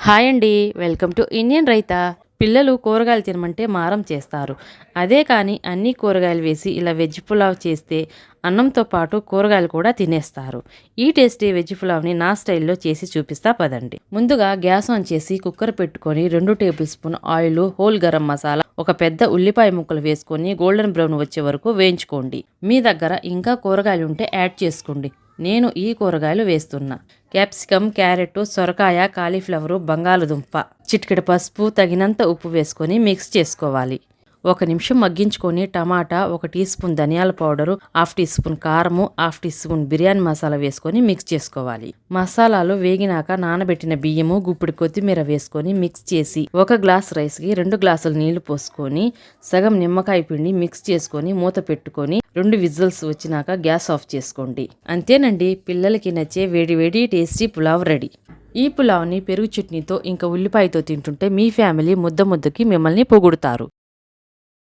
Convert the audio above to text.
Hi అండి. Welcome to Indian raita. పిల్లలు కూరగాయలు తినమంటే మారం చేస్తారు. అదే కానీ అన్ని కూరగాయలు వేసి ఇలా వెజ్ పులావ్ చేస్తే అన్నంతో పాటు కూరగాయలు కూడా తినేస్తారు. ఈ టేస్టీ వెజ్ పులావ్ని నా స్టైల్లో చేసి చూపిస్తా పదండి. ముందుగా గ్యాస్ ఆన్ చేసి కుక్కర్ పెట్టుకొని 2 table spoon oil, whole garam masala, ఒక పెద్ద ఉల్లిపాయ ముక్కలు వేసుకొని గోల్డెన్ బ్రౌన్ వచ్చే వరకు వేయించుకోండి. మీ దగ్గర ఇంకా కూరగాయలు ఉంటే యాడ్ చేసుకోండి. నేను ఈ కూరగాయలు వేస్తున్నా. క్యాప్సికమ్, క్యారెట్, సొరకాయ, కాలీఫ్లవరు, బంగాళదుంప, చిటికెడు పసుపు, తగినంత ఉప్పు వేసుకొని మిక్స్ చేసుకోవాలి. 1 నిమిషం మగ్గించుకొని టమాటా, 1 టీ స్పూన్ ధనియాల పౌడరు, 1/2 టీ స్పూన్ కారము, 1/2 టీ స్పూన్ బిర్యానీ మసాలా వేసుకొని మిక్స్ చేసుకోవాలి. మసాలాలు వేగినాక నానబెట్టిన బియ్యము, గుప్పిడి కొత్తిమీర వేసుకొని మిక్స్ చేసి 1 గ్లాస్ రైస్కి 2 గ్లాసులు నీళ్లు పోసుకొని సగం నిమ్మకాయ పిండి మిక్స్ చేసుకొని మూత పెట్టుకొని 2 విజిల్స్ వచ్చినాక గ్యాస్ ఆఫ్ చేసుకోండి. అంతేనండి, పిల్లలకి నచ్చే వేడి వేడి టేస్టీ పులావ్ రెడీ. ఈ పులావ్ని పెరుగు చట్నీతో ఇంకా ఉల్లిపాయతో తింటుంటే మీ ఫ్యామిలీ ముద్దకి మిమ్మల్ని పొగుడుతారు.